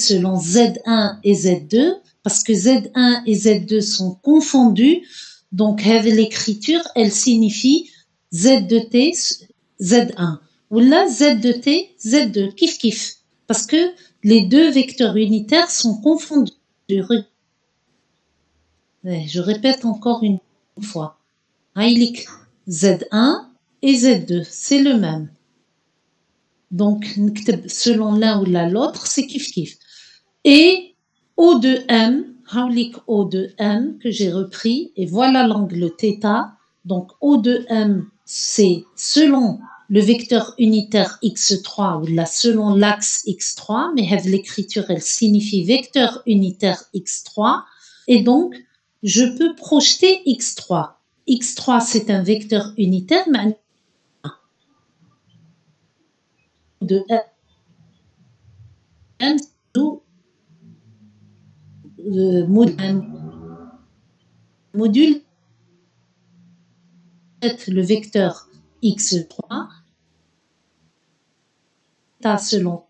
selon Z1 et Z2 parce que Z1 et Z2 sont confondus. Donc, l'écriture, elle signifie Z de T, Z1. Ou là, Z de T, Z2, kiff kiff. Parce que les deux vecteurs unitaires sont confondus. Je répète encore une fois. Aïlik, Z1 et Z2, c'est le même. Donc, selon l'un ou l'autre, c'est kiff kiff. Et O de M, Haulik O de M, que j'ai repris, et voilà l'angle θ. Donc, O de M, c'est selon le vecteur unitaire x3 ou là selon l'axe x3, mais l'écriture, elle signifie vecteur unitaire x3. Et donc, je peux projeter x3. x3, c'est un vecteur unitaire, mais de M, module le vecteur x3 selon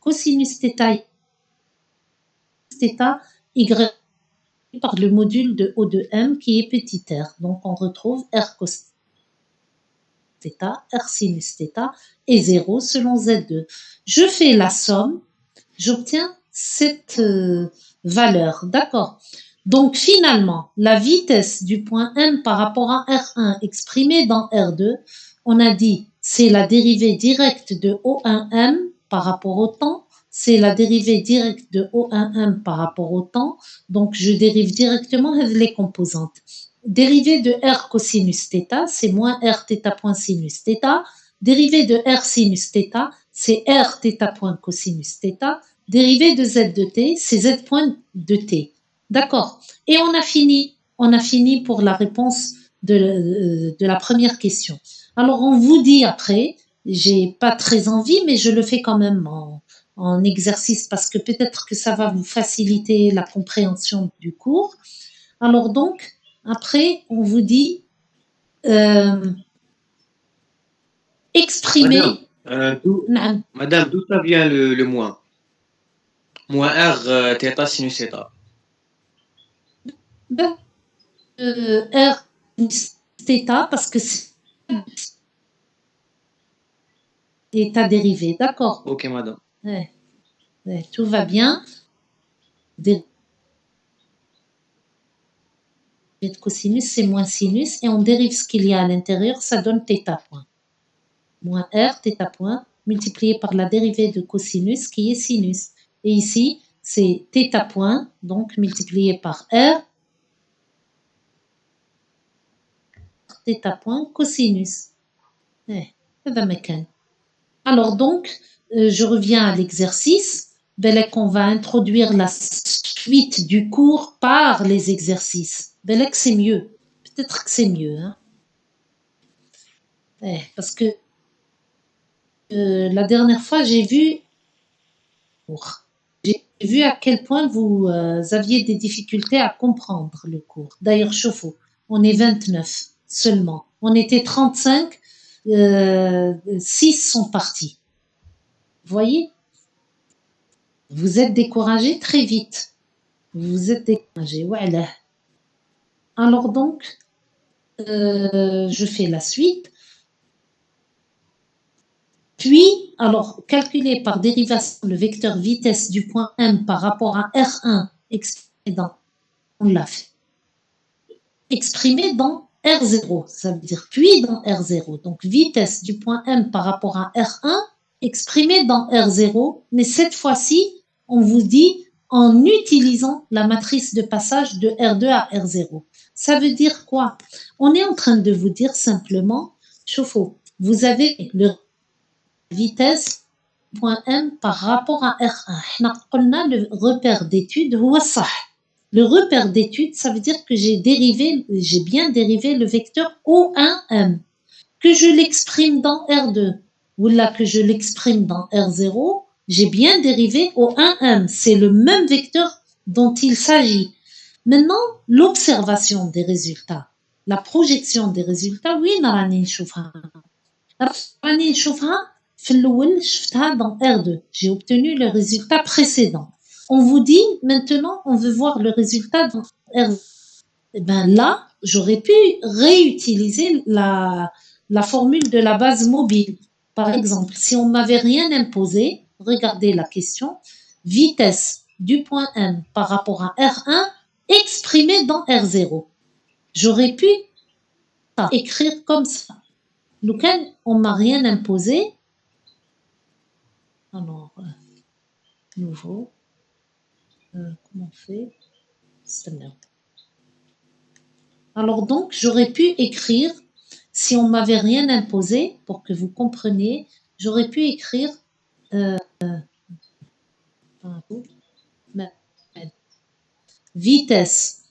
cosinus θ y par le module de O de M qui est petit r. Donc on retrouve r cos θ, r sinus θ et 0 selon Z2. Je fais la somme, j'obtiens cette valeur. D'accord. Donc finalement, la vitesse du point M par rapport à R1 exprimée dans R2, on a dit c'est la dérivée directe de O1M par rapport au temps, c'est la dérivée directe de O1M par rapport au temps, donc je dérive directement les composantes. Dérivée de R cosinus θ, c'est moins R θ point sinus θ. Dérivée de R sinus θ, c'est R θ point cosinus θ. Dérivée de Z de T, c'est Z point de T. D'accord. Et on a fini. On a fini pour la réponse de la première question. Alors, on vous dit après, j'ai pas très envie, mais je le fais quand même en exercice parce que peut-être que ça va vous faciliter la compréhension du cours. Alors donc, après, on vous dit exprimer. Madame, d'où ça vient le moins? Moins R, θ, sinus θ. R θ parce que c'est état dérivé, d'accord. Ok, madame. Ouais, tout va bien. Dérivé de cosinus, c'est moins sinus, et on dérive ce qu'il y a à l'intérieur, ça donne θ point. Moins R, θ point, multiplié par la dérivée de cosinus, qui est sinus. Et ici, c'est θ point, donc multiplié par R, θ point, cosinus. Alors donc, je reviens à l'exercice. Belek, on va introduire la suite du cours par les exercices. Belek, c'est mieux. Peut-être que c'est mieux. Hein? Parce que la dernière fois, j'ai vu à quel point vous aviez des difficultés à comprendre le cours. D'ailleurs, chauffe-eau, on est 29 seulement. On était 35, 6 sont partis. Vous voyez? Vous êtes découragé très vite. Vous êtes découragé. Voilà. Alors donc, je fais la suite. Puis, alors, calculer par dérivation le vecteur vitesse du point M par rapport à R1 exprimé dans, on l'a fait. Exprimé dans R0, ça veut dire puis dans R0. Donc, vitesse du point M par rapport à R1 exprimé dans R0, mais cette fois-ci, on vous dit en utilisant la matrice de passage de R2 à R0. Ça veut dire quoi? On est en train de vous dire simplement, chauffe-eau, vous avez le vitesse point M par rapport à R1. On a le repère d'étude, le repère d'étude, ça veut dire que j'ai bien dérivé le vecteur O1M, que je l'exprime dans R2, ou là que je l'exprime dans R0, j'ai bien dérivé O1M. C'est le même vecteur dont il s'agit. Maintenant, l'observation des résultats, la projection des résultats, oui, Narani Choufha. Narani Choufha, في الأول شفتها dans R2. J'ai obtenu le résultat précédent. On vous dit maintenant on veut voir le résultat dans R2. Eh ben là, j'aurais pu réutiliser la formule de la base mobile. Par exemple, si on m'avait rien imposé, regardez la question, vitesse du point M par rapport à R1 exprimée dans R0. J'aurais pu écrire comme ça. Lequel on m'a rien imposé. Alors, nouveau. Comment on fait? C'est merde. Alors donc, j'aurais pu écrire, si on m'avait rien imposé, pour que vous compreniez, j'aurais pu écrire vitesse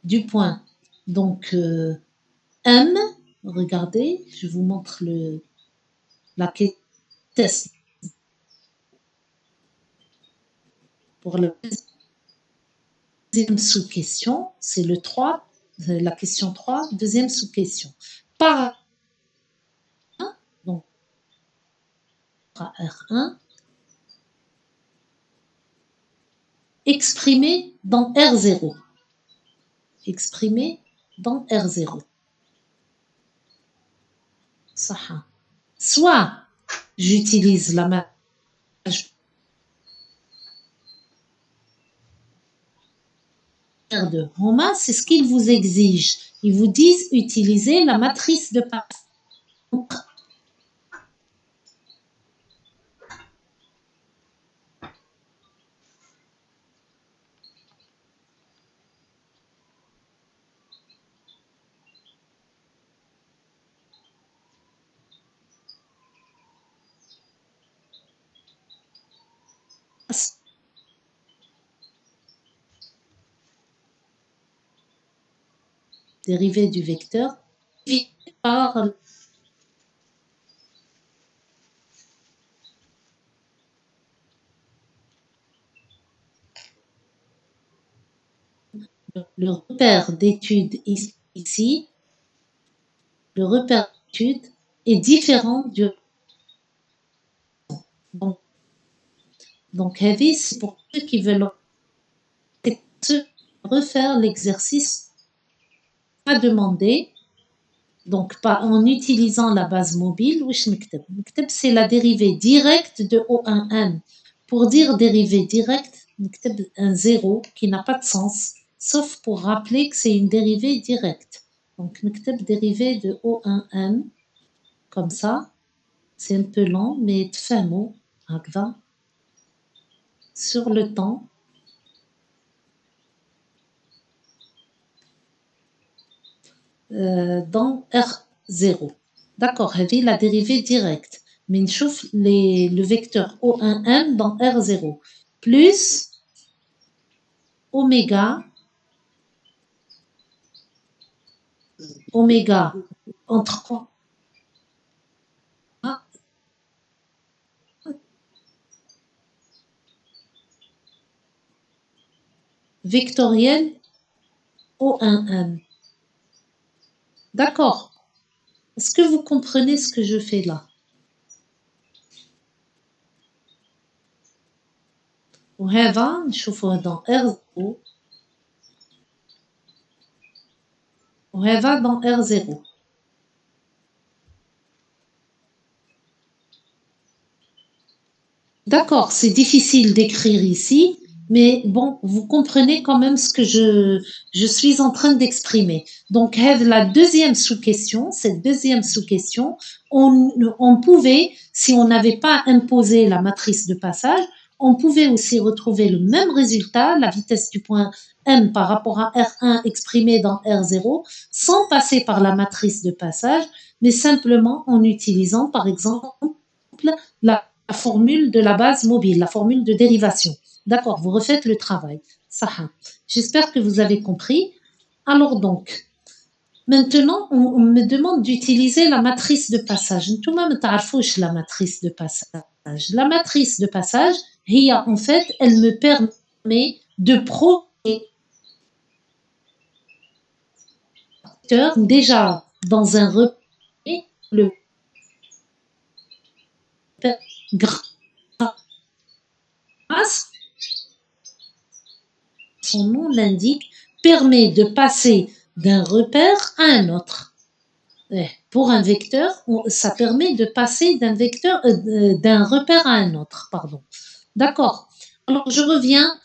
du point. Donc, M, regardez, je vous montre la vitesse pour la deuxième sous-question, c'est le 3, la question 3, deuxième sous-question. Par donc R1 exprimé dans R0. Exprimé dans R0. Ça. Soit j'utilise la main de Roma, c'est ce qu'ils vous exigent. Ils vous disent utiliser la matrice de Pascal. Dérivée du vecteur par le repère d'étude ici. Le repère d'étude est différent du donc heavy, c'est pour ceux qui veulent refaire l'exercice à demander, donc pas en utilisant la base mobile. C'est la dérivée directe de O1N. Pour dire dérivée directe, un zéro qui n'a pas de sens, sauf pour rappeler que c'est une dérivée directe. Donc dérivée de O1N, comme ça, c'est un peu lent, mais تفهموا هكذا sur le temps. Dans R0. D'accord, هذه la dérivée directe. Mais نشوف le vecteur O1M dans R0 plus oméga entre quoi vectoriel O1M. D'accord. Est-ce que vous comprenez ce que je fais là? وهذا نشوفه dans R0 وهذا dans R0. D'accord, c'est difficile d'écrire ici, mais bon, vous comprenez quand même ce que je suis en train d'exprimer. Donc, la deuxième sous-question, cette deuxième sous-question, on pouvait, si on n'avait pas imposé la matrice de passage, on pouvait aussi retrouver le même résultat, la vitesse du point M par rapport à R1 exprimé dans R0, sans passer par la matrice de passage, mais simplement en utilisant, par exemple, la formule de la base mobile, la formule de dérivation. D'accord, vous refaites le travail. Saha. J'espère que vous avez compris. Alors donc, maintenant, on me demande d'utiliser la matrice de passage. Tout le monde la matrice de passage. La matrice de passage, en fait, elle me permet de projeter déjà dans un repère le grâce, son nom l'indique, permet de passer d'un repère à un autre. Pour un vecteur, ça permet de passer d'un repère à un autre, pardon. D'accord. Alors je reviens,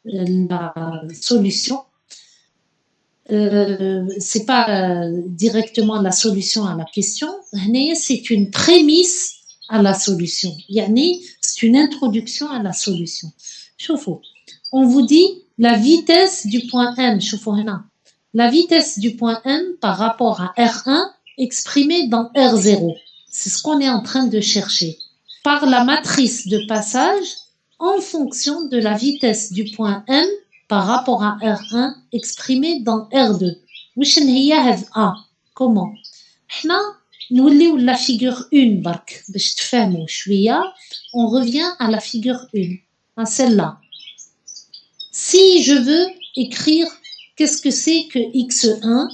la solution. C'est pas directement la solution à la question. C'est une prémisse à la solution. C'est une introduction à la solution. On vous dit la vitesse du point M. La vitesse du point M par rapport à R1 exprimée dans R0. C'est ce qu'on est en train de chercher. Par la matrice de passage en fonction de la vitesse du point M par rapport à R1 exprimée dans R2. واش هي هذه comment حنا نوليو la figure 1 برك باش تفهموا شويه. On revient à la figure 1, à celle-là. Si je veux écrire qu'est-ce que c'est que x1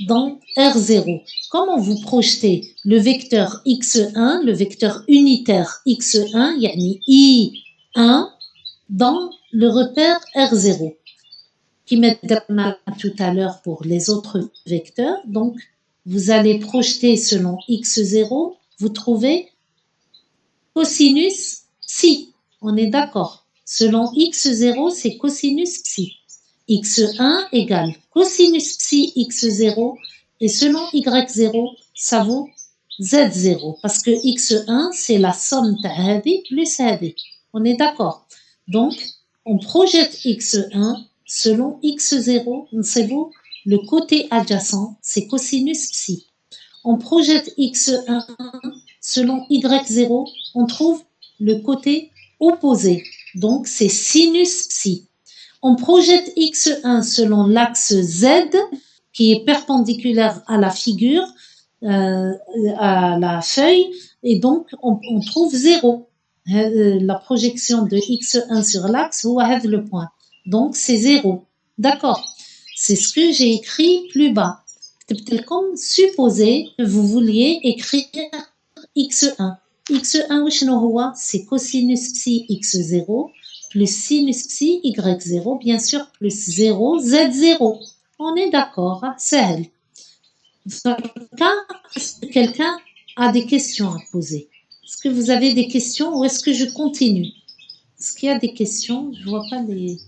dans R0, comment vous projetez le vecteur x1, le vecteur unitaire x1, yani I1, dans le repère R0, qui m'est donné tout à l'heure pour les autres vecteurs. Donc, vous allez projeter selon x0, vous trouvez cosinus psi. On est d'accord. Selon x0, c'est cosinus psi. x1 égale cosinus psi x0, et selon y0, ça vaut z0, parce que x1, c'est la somme de plus hadi. On est d'accord. Donc, on projette x1 selon x0, c'est beau, le côté adjacent, c'est cosinus psi. On projette x1 selon y0, on trouve le côté opposé, donc c'est sinus psi. On projette x1 selon l'axe z, qui est perpendiculaire à la figure, à la feuille, et donc on trouve 0. La projection de x1 sur l'axe, vous avez le point. Donc c'est 0. D'accord. C'est ce que j'ai écrit plus bas. Comme supposer que vous vouliez écrire x1. x1 c'est cosinus psi x0 plus sinus psi y0, bien sûr, plus 0 z0. On est d'accord, c'est elle. Est-ce que quelqu'un a des questions à poser? Est-ce que vous avez des questions ou est-ce que je continue? Est-ce qu'il y a des questions? Je ne vois pas les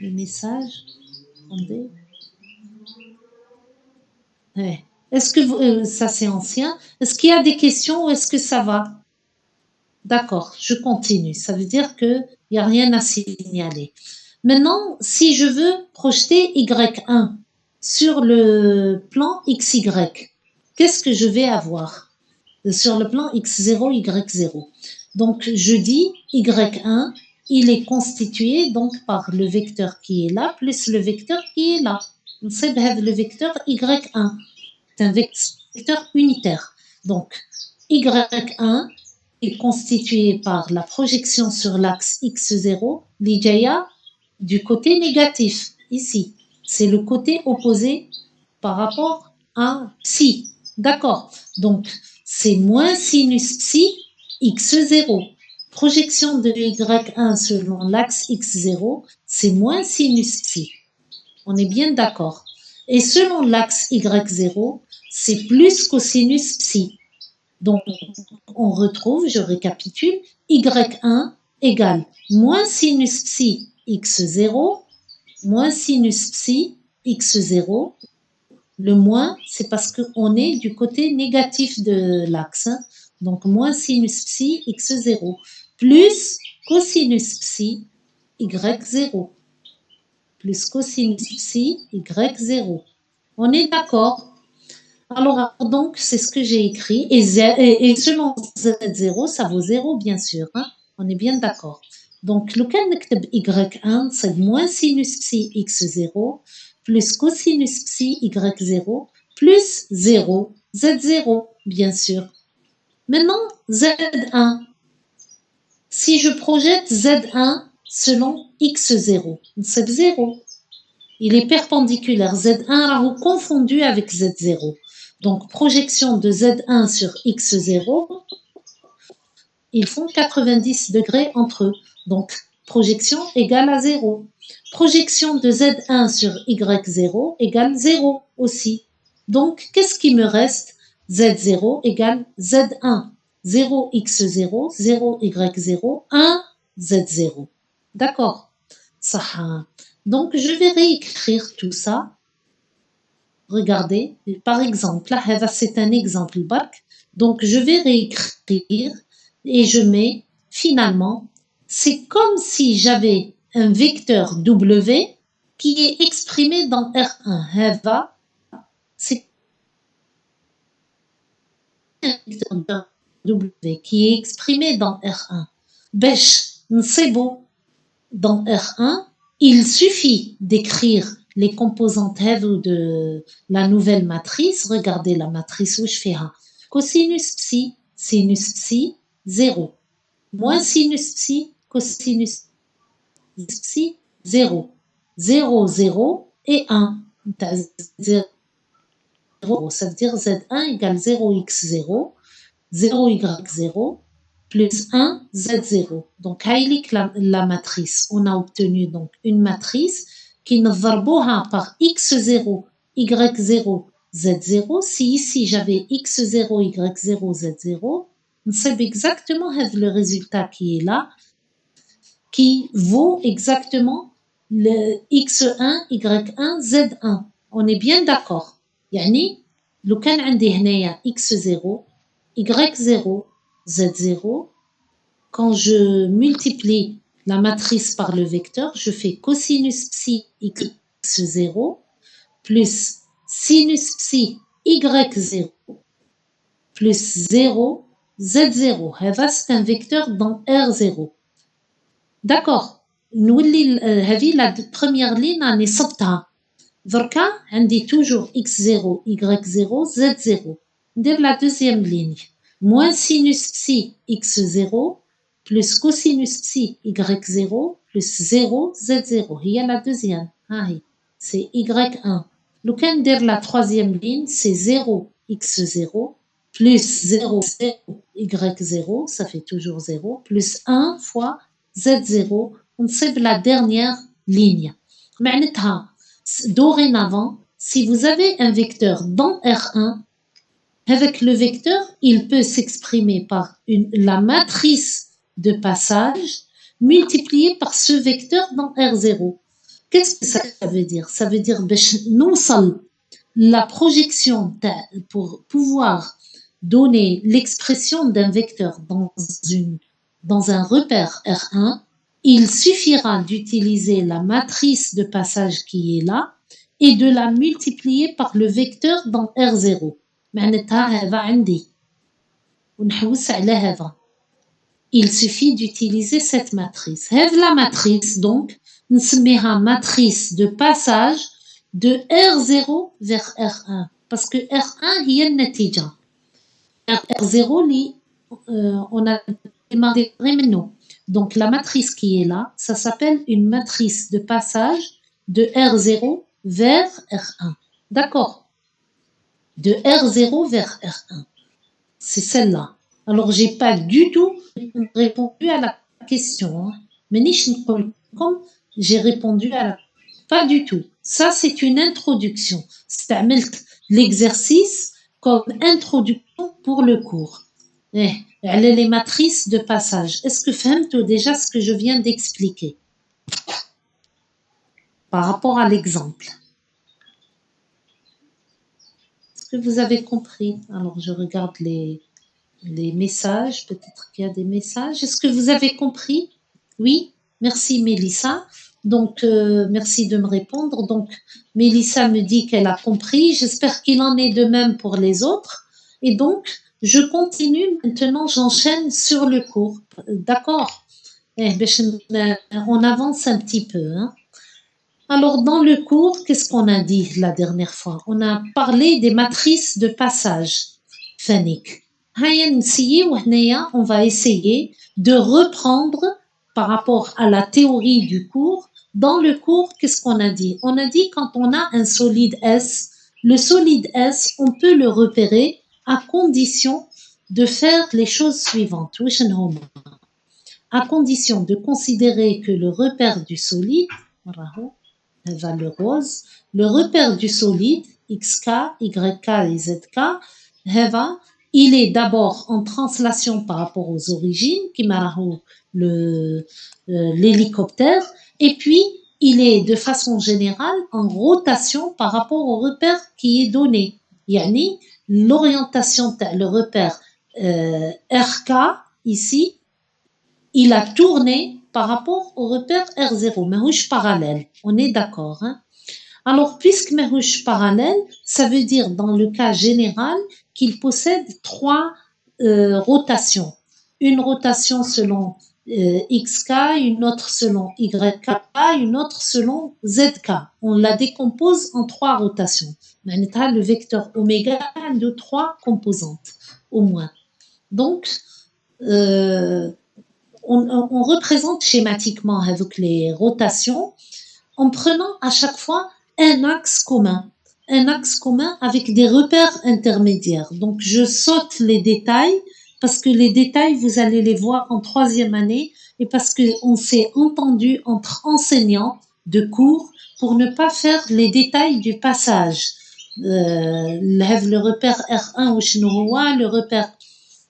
messages. Attendez. Ouais. Est-ce que ça c'est ancien? Est-ce qu'il y a des questions ou est-ce que ça va? D'accord, je continue. Ça veut dire qu'il n'y a rien à signaler. Maintenant, si je veux projeter Y1 sur le plan XY, qu'est-ce que je vais avoir? Sur le plan X0, Y0. Donc, je dis Y1, il est constitué donc par le vecteur qui est là, plus le vecteur qui est là. C'est le vecteur Y1. C'est un vecteur unitaire. Donc, Y1 est constitué par la projection sur l'axe x0, l'ijaya, du côté négatif, ici. C'est le côté opposé par rapport à psi. D'accord. Donc, c'est moins sinus psi x0. Projection de y1 selon l'axe x0, c'est moins sinus psi. On est bien d'accord. Et selon l'axe y0, c'est plus cosinus psi. Donc, on retrouve, je récapitule, y1 égale moins sinus psi x0, moins sinus psi x0. Le moins, c'est parce qu'on est du côté négatif de l'axe. Donc, moins sinus psi x0, plus cosinus psi y0. Plus cosinus psi y0. On est d'accord? Alors, donc, c'est ce que j'ai écrit. Et selon Z0, ça vaut 0, bien sûr. Hein? On est bien d'accord. Donc, le cas de Y1, c'est moins sinus psi X0 plus cosinus psi Y0 plus 0, Z0, bien sûr. Maintenant, Z1. Si je projette Z1 selon X0, c'est 0. Il est perpendiculaire. Z1 est confondu avec Z0. Donc, projection de Z1 sur X0, ils font 90 degrés entre eux. Donc, projection égale à 0. Projection de Z1 sur Y0 égale 0 aussi. Donc, qu'est-ce qui me reste? Z0 égale Z1. 0x0, 0y0, 1 z0. D'accord. Donc, je vais réécrire tout ça. Regardez, par exemple, là, c'est un exemple barque. Donc, je vais réécrire et je mets finalement, c'est comme si j'avais un vecteur W qui est exprimé dans R1. C'est un vecteur W qui est exprimé dans R1. C'est beau. Dans R1, il suffit d'écrire les composantes de la nouvelle matrice. Regardez la matrice où je fais cosinus psi, sinus psi, 0. Moins sinus psi, cosinus psi, 0. 0, 0 et 1. 0, ça veut dire Z1 égale 0x0, 0y0, plus 1, Z0. Donc, la matrice. On a obtenu donc une matrice qui nous varboha par X0, Y0, Z0. Si ici j'avais X0, Y0, Z0, on sait exactement le résultat qui est là, qui vaut exactement le X1, Y1, Z1. On est bien d'accord. يعني لو كان عندي هنايا X0, Y0, Z0, quand je multiplie la matrice par le vecteur, je fais cosinus psi x0 plus sinus psi y0 plus 0 z0. C'est un vecteur dans R0. D'accord. هذه la première ligne راني صبتها. دركا عندي toujours x0, y0, z0. ندير la deuxième ligne. Moins sinus psi x0 plus cosinus psi y0 plus 0 z0. Il y a la deuxième. C'est y1. لو كان ندير la troisième ligne, c'est 0 x0 plus 0 y0, ça fait toujours 0, plus 1 fois z0. On sait la dernière ligne. معناتها dorénavant, si vous avez un vecteur dans R1, avec le vecteur, il peut s'exprimer par la matrice de passage multipliée par ce vecteur dans R0. Qu'est-ce que ça veut dire? Ça veut dire non seulement la projection pour pouvoir donner l'expression d'un vecteur dans un repère R1, il suffira d'utiliser la matrice de passage qui est là et de la multiplier par le vecteur dans R0. معناتها هذا عندي ونحوس على هذا. Il suffit d'utiliser cette matrice. هذه la matrice donc نسميها matrice de passage de R0 vers R1 parce que R1 هي النتيجة. R0 اللي on a démarré منه. Donc la matrice qui est là, ça s'appelle une matrice de passage de R0 vers R1. D'accord? De R0 vers R1. C'est celle-là. Alors, j'ai pas du tout répondu à la question. Mais comme j'ai répondu à la... Pas du tout. Ça, c'est une introduction. C'est l'exercice comme introduction pour le cours. Les matrices de passage. Est-ce que fahmtou déjà ce que je viens d'expliquer par rapport à l'exemple? Est-ce que vous avez compris? Alors, je regarde les messages. Peut-être qu'il y a des messages. Est-ce que vous avez compris? Oui? Merci, Mélissa. Donc, merci de me répondre. Donc, Mélissa me dit qu'elle a compris. J'espère qu'il en est de même pour les autres. Et donc, je continue. Maintenant, j'enchaîne sur le cours. D'accord? On avance un petit peu. Hein? Alors, dans le cours, qu'est-ce qu'on a dit la dernière fois? On a parlé des matrices de passage phonique. On va essayer de reprendre par rapport à la théorie du cours. Dans le cours, qu'est-ce qu'on a dit? On a dit quand on a un solide S, Le solide S, on peut le repérer à condition de faire les choses suivantes. À condition de considérer que le repère du solide, le rose, le repère du solide, XK, YK et ZK, il est d'abord en translation par rapport aux origines, qui marahou l'hélicoptère, et puis il est de façon générale en rotation par rapport au repère qui est donné. Yani, l'orientation, le repère RK, ici, il a tourné par rapport au repère R0, ماهوش parallèle. On est d'accord, hein? Alors, puisque ماهوش parallèle, ça veut dire dans le cas général qu'il possède trois rotations. Une rotation selon XK, une autre selon YK, une autre selon ZK. On la décompose en trois rotations. Le vecteur oméga a de trois composantes, au moins. Donc, on représente schématiquement avec les rotations en prenant à chaque fois un axe commun avec des repères intermédiaires. Donc, je saute les détails parce que les détails, vous allez les voir en troisième année et parce qu'on s'est entendu entre enseignants de cours pour ne pas faire les détails du passage. Le repère R1 ou le repère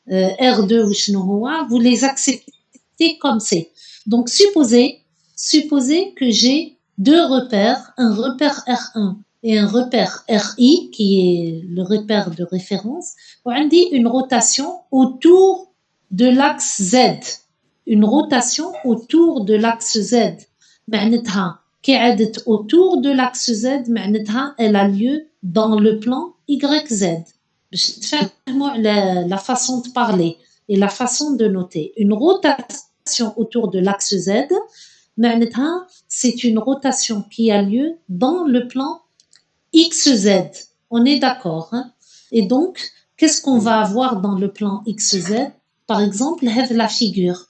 R2 ou vous les acceptez comme c'est. Donc, supposez que j'ai deux repères, un repère R1 et un repère RI, qui est le repère de référence, on dit une rotation autour de l'axe Z. Une rotation autour de l'axe Z. معناتها كي عادت autour de l'axe Z, معناتها elle a lieu dans le plan YZ. باش تفهموا على la façon de parler et la façon de noter. Une rotation autour de l'axe Z, معناتها c'est une rotation qui a lieu dans le plan XZ. On est d'accord, hein? Et donc, qu'est-ce qu'on va avoir dans le plan XZ? Par exemple, la figure.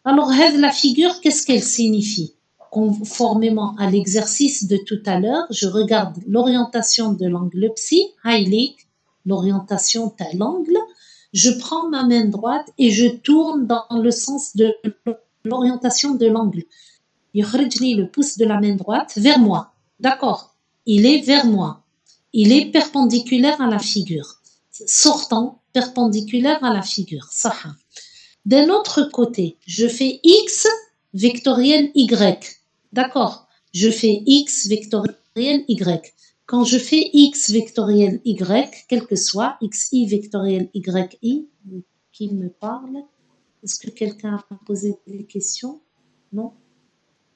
Alors, la figure, qu'est-ce qu'elle signifie? Conformément à l'exercice de tout à l'heure, je regarde l'orientation de l'angle psi, l'orientation de l'angle, je prends ma main droite et je tourne dans le sens de l'orientation de l'angle. Le pouce de la main droite vers moi. D'accord? Il est vers moi. Il est perpendiculaire à la figure. Sortant, perpendiculaire à la figure. Saha. D'un autre côté, je fais X vectoriel Y. D'accord? Je fais X vectoriel Y. Quand je fais X vectoriel Y, quel que soit, XI vectoriel YI, qui me parle? Est-ce que quelqu'un a posé des questions? Non?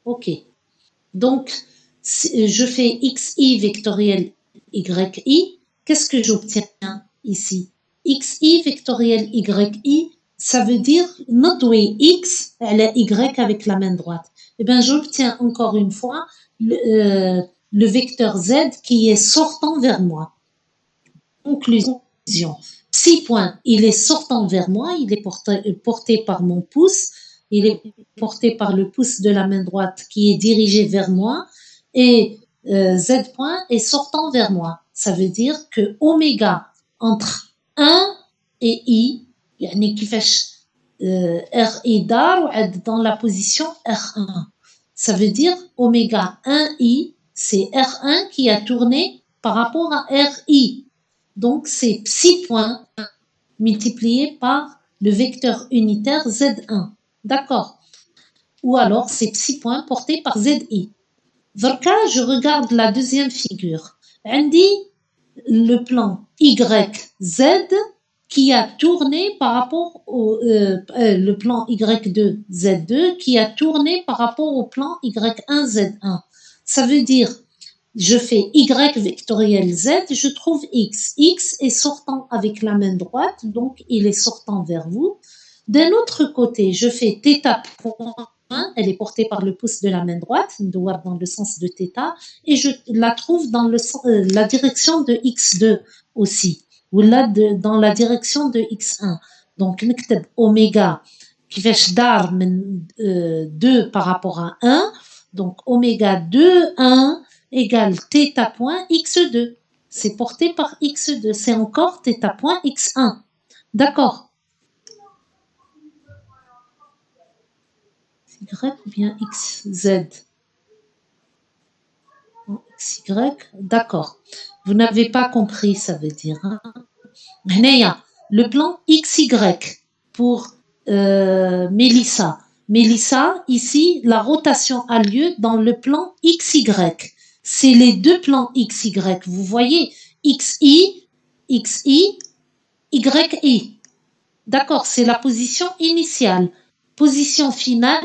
Ok. Donc, je fais XI vectoriel YI. Qu'est-ce que j'obtiens ici? XI vectoriel YI, ça veut dire nodoué X à la Y avec la main droite. Eh bien, j'obtiens encore une fois le vecteur Z qui est sortant vers moi. Conclusion. 6 points. Il est sortant vers moi, il est porté par mon pouce, il est porté par le pouce de la main droite qui est dirigé vers moi et Z point est sortant vers moi. Ça veut dire que oméga entre 1 et I, يعني كيفاش RI دار وعد dans la position R1. Ça veut dire oméga 1I, c'est R1 qui a tourné par rapport à RI. Donc, c'est psi points multiplié par le vecteur unitaire Z1. D'accord? Ou alors, c'est psi points porté par ZI. Verka, je regarde la deuxième figure. Andy, le plan YZ qui a tourné par rapport au le plan Y2 Z2 qui a tourné par rapport au plan Y1 Z1. Ça veut dire je fais Y vectoriel Z, je trouve X. X est sortant avec la main droite, donc il est sortant vers vous. D'un autre côté, je fais θ point, elle est portée par le pouce de la main droite, dans le sens de θ, et je la trouve dans la direction de X2 aussi, ou là dans la direction de X1. Donc, نكتب oméga كيفاش دار من 2 par rapport à 1, donc oméga 2, 1 égale θ point x2. c'est porté par x2. C'est encore θ point x1. D'accord. Y ou bien xz. xy, d'accord. Vous n'avez pas compris, ça veut dire. Hein? Le plan XY pour Mélissa. Mélissa, ici, la rotation a lieu dans le plan XY. C'est les deux plans XY. Vous voyez, XI, XI, YI. D'accord, c'est la position initiale. Position finale,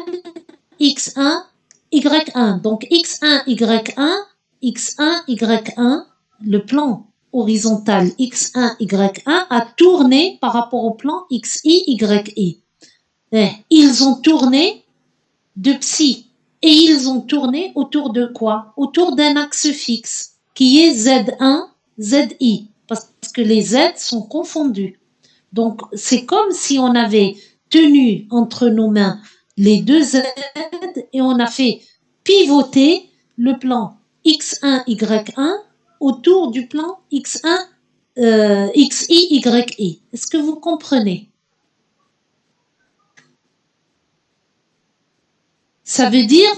X1, Y1. Donc X1, Y1, X1, Y1, le plan horizontal X1, Y1 a tourné par rapport au plan XI, YI. Ils ont tourné de psi et ils ont tourné autour de quoi? Autour d'un axe fixe qui est Z1, ZI, parce que les Z sont confondus. Donc, c'est comme si on avait tenu entre nos mains les deux Z et on a fait pivoter le plan X1, Y1 autour du plan X1, XI, YI. Est-ce que vous comprenez? Ça veut dire,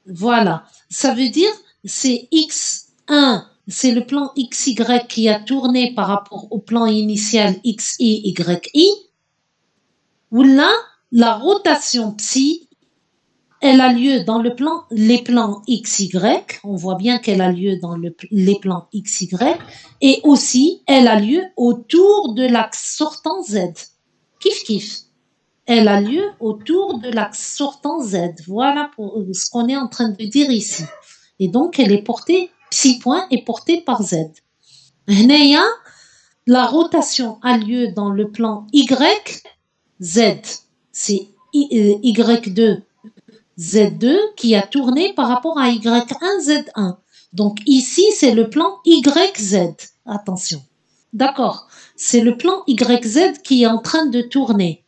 voilà, ça veut dire c'est X1, c'est le plan XY qui a tourné par rapport au plan initial XI, YI. Ou là, la rotation psi, elle a lieu dans les plans XY. On voit bien qu'elle a lieu dans les plans XY. Et aussi, elle a lieu autour de l'axe sortant Z. Kif kif. Elle a lieu autour de l'axe sortant Z. Voilà pour ce qu'on est en train de dire ici. Et donc, elle est portée, psi point est portée par Z. Hneya, la rotation a lieu dans le plan Y, Z. C'est Y2, Z2 qui a tourné par rapport à Y1, Z1. Donc ici, c'est le plan YZ. Attention. D'accord. C'est le plan YZ qui est en train de tourner.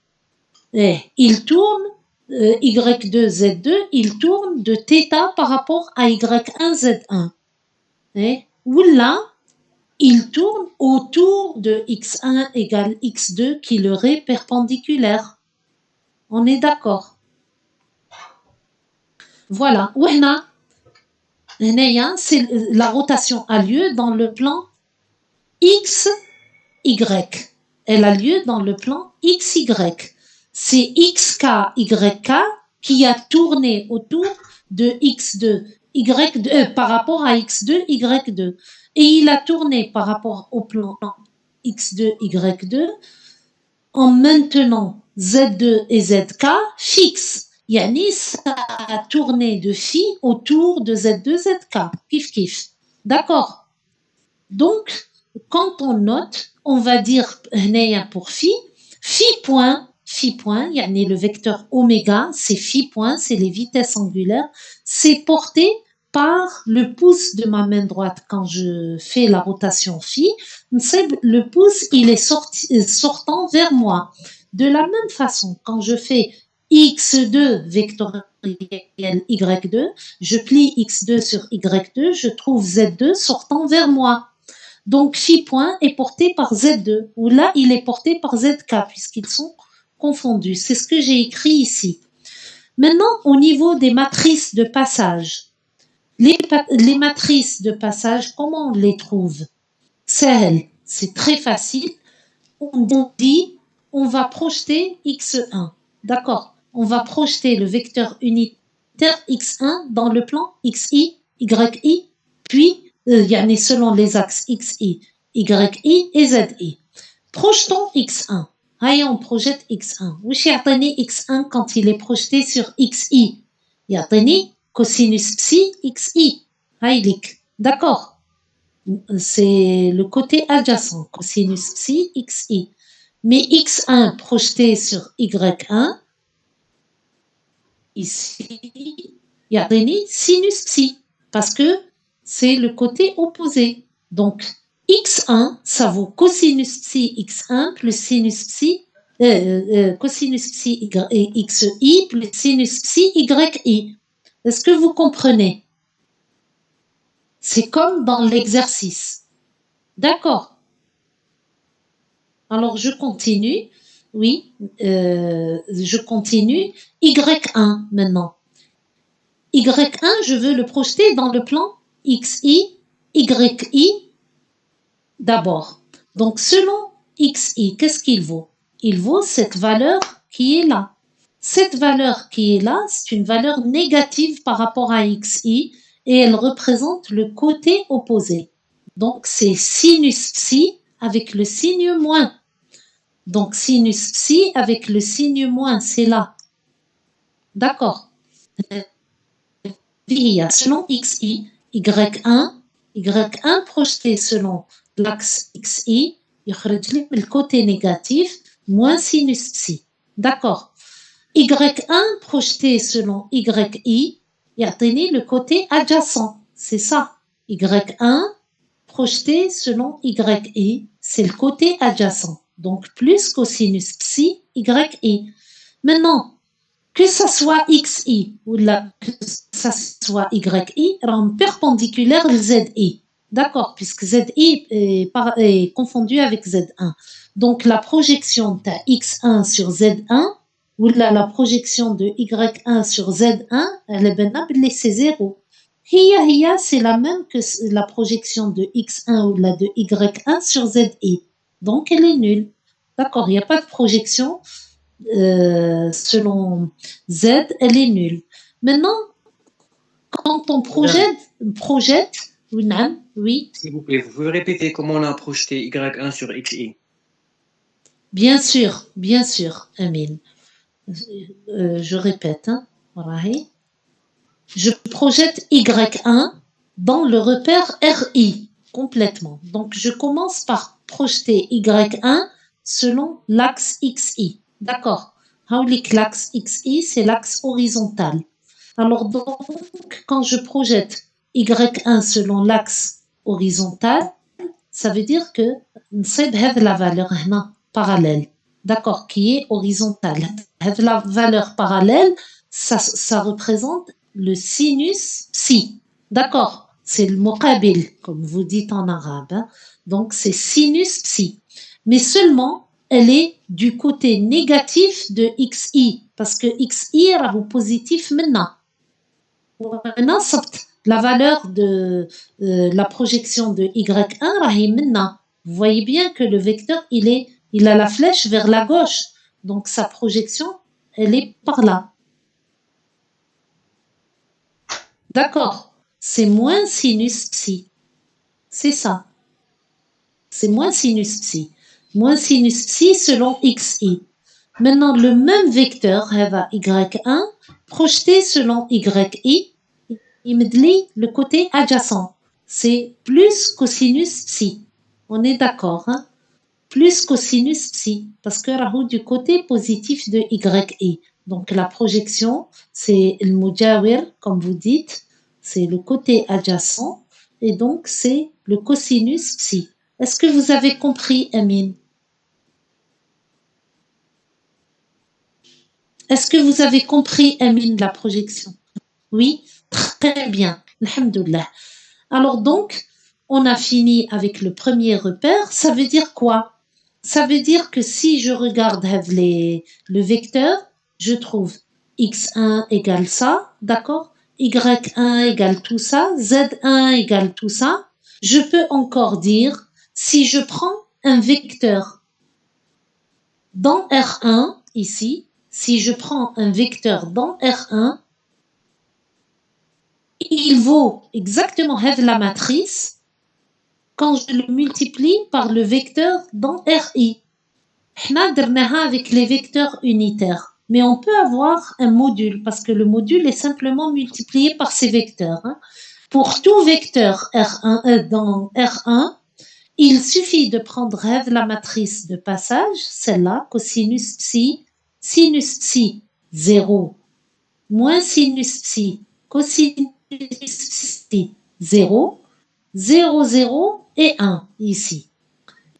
Et il tourne, Y2, Z2, il tourne de θ par rapport à Y1, Z1. Et là, il tourne autour de X1 égale X2 qui leur est perpendiculaire. On est d'accord. Voilà. C'est la rotation a lieu dans le plan X, Y. Elle a lieu dans le plan XY. C'est XK, YK qui a tourné autour de X2, Y2, par rapport à X2, Y2. Et il a tourné par rapport au plan X2, Y2 en maintenant Z2 et ZK fixes. Yani, ça a tourné de phi autour de Z2, ZK. Kif, kif. D'accord. Donc, quand on note, on va dire pour phi, phi point, yani le vecteur oméga, c'est phi point, c'est les vitesses angulaires, c'est porté par le pouce de ma main droite quand je fais la rotation phi. Le pouce, il est sortant vers moi. De la même façon, quand je fais x2 vectoriel y2, je plie x2 sur y2, je trouve z2 sortant vers moi. Donc phi point est porté par z2, ou là il est porté par zk puisqu'ils sont confondus. C'est ce que j'ai écrit ici. Maintenant, au niveau des matrices de passage, les matrices de passage, comment on les trouve? C'est très facile. On dit, on va projeter x1. D'accord. On va projeter le vecteur unitaire x1 dans le plan xi, yi, puis selon les axes xi, yi et zi. Projetons x1. Allez, on projette x1. وش يعطيني x1 quand il est projeté sur xi? يعطيني cosinus psi xi. هايليك. D'accord. C'est le côté adjacent, cosinus psi xi. Mais x1 projeté sur y1, ici, il y a sinus psi, parce que c'est le côté opposé. Donc, x1, ça vaut cosinus psi x1 plus sinus psi, cosinus psi xi plus sinus psi yi. Est-ce que vous comprenez? C'est comme dans l'exercice. D'accord. Alors, je continue. Oui, je continue. Y1 maintenant. Y1, je veux le projeter dans le plan XI, YI d'abord. Donc, selon XI, qu'est-ce qu'il vaut? Il vaut cette valeur qui est là. Cette valeur qui est là, c'est une valeur négative par rapport à XI et elle représente le côté opposé. Donc, c'est sinus psi avec le signe moins. Donc, sinus psi avec le signe moins, c'est là. D'accord. Selon XI, Y1 projeté selon l'axe XI, le côté négatif, moins sinus psi. D'accord. Y1 projeté selon YI, il y a le côté adjacent. C'est ça. Y1 projeté selon YI, c'est le côté adjacent. Donc, plus cosinus psi YI. Maintenant, que ça soit XI ou que ça soit YI, rend perpendiculaire le ZI. D'accord, puisque ZI est confondu avec Z1. Donc, la projection de X1 sur Z1 ou la projection de Y1 sur Z1, elle est benable, c'est 0. C'est la même que la projection de X1 ou de Y1 sur ZI. Donc, elle est nulle. D'accord, il n'y a pas de projection selon Z, elle est nulle. Maintenant, quand on projette, oui. S'il vous plaît, vous pouvez répéter comment on a projeté Y1 sur XI? Bien sûr, Amine. Je répète, hein. Je projette Y1 dans le repère RI complètement. Donc, je commence par projeter Y1 selon l'axe XI. D'accord. L'axe XI, c'est l'axe horizontal. Alors, donc, quand je projette Y1 selon l'axe horizontal, ça veut dire que c'est la valeur parallèle, d'accord, qui est horizontale. La valeur parallèle, ça représente le sinus psi, d'accord, c'est le muqabil, comme vous dites en arabe. Hein. Donc, c'est sinus psi. Mais seulement, elle est du côté négatif de XI, parce que XI est positif maintenant. Maintenant, la valeur de la projection de Y1 راهي منا. Vous voyez bien que le vecteur, il a la flèche vers la gauche. Donc, sa projection, elle est par là. D'accord. C'est moins sinus psi. C'est ça. C'est moins sinus psi. Moins sinus psi selon XI. Maintenant, le même vecteur, Y1, projeté selon YI, il me dit le côté adjacent. C'est plus cosinus psi. On est d'accord, hein? Plus cosinus psi, parce que rahou du côté positif de YI. Donc la projection, c'est le mujawir, comme vous dites, c'est le côté adjacent, et donc c'est le cosinus psi. Est-ce que vous avez compris, Amine? Est-ce que vous avez compris, Amine, la projection? Oui, très bien. Alhamdoulilah. Alors donc, on a fini avec le premier repère. Ça veut dire quoi? Ça veut dire que si je regarde le vecteur, je trouve x1 égale ça, d'accord? Y1 égale tout ça, Z1 égale tout ça. Je peux encore dire, si je prends un vecteur dans R1, ici, si je prends un vecteur dans R1, il vaut exactement la matrice quand je le multiplie par le vecteur dans RI. احنا درناها avec les vecteurs unitaires. Mais on peut avoir un module parce que le module est simplement multiplié par ces vecteurs. Hein. Pour tout vecteur R1, dans R1, il suffit de prendre la matrice de passage, celle-là, cosinus psi, sinus psi 0, moins sinus psi, cosinus psi 0, 0, 0 et 1 ici.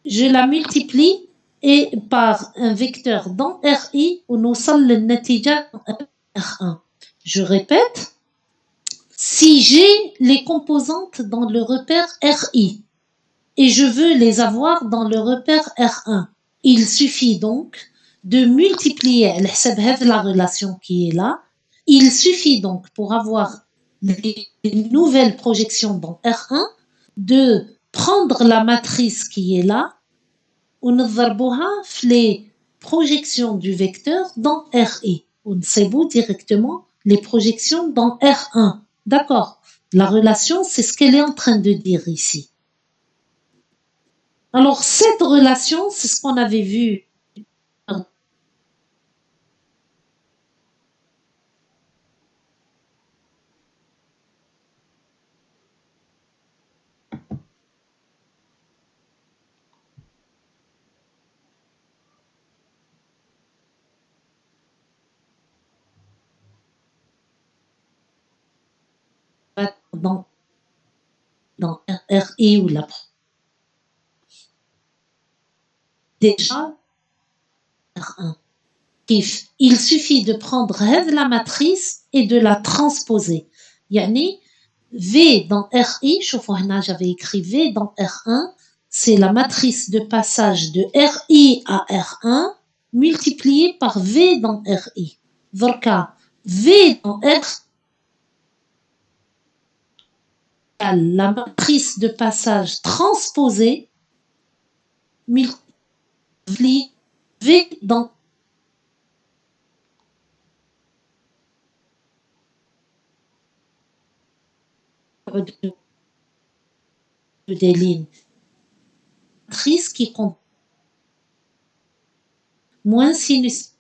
Je la multiplie et par un vecteur dans RI où nous sommes le natija R1. Je répète, Si j'ai les composantes dans le repère RI et je veux les avoir dans le repère R1, il suffit donc de multiplier la relation qui est là. Il suffit donc pour avoir les nouvelles projections dans R1 de prendre la matrice qui est là ونضربوها في les projections du vecteur dans RI. ونصيبوا directement les projections dans R1. D'accord. La relation, c'est ce qu'elle est en train de dire ici. Alors, cette relation, c'est ce qu'on avait vu. Dans, dans RI ou la déjà R1. Il suffit de prendre la matrice et de la transposer. يعني V dans RI, شوفوا هنا j'avais écrit V dans R1, c'est la matrice de passage de RI à R1 multipliée par V dans RI. دركا V dans R, la matrice de passage transposée multiplie V dans des lignes. Matrice qui compte moins sinus.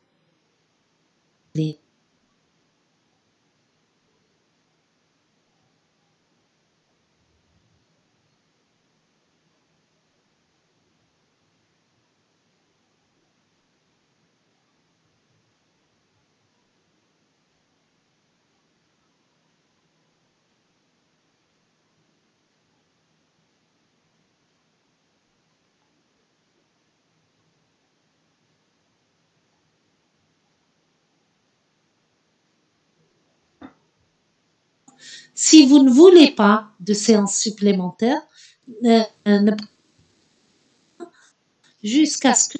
Si vous ne voulez pas de séance supplémentaire, jusqu'à ce que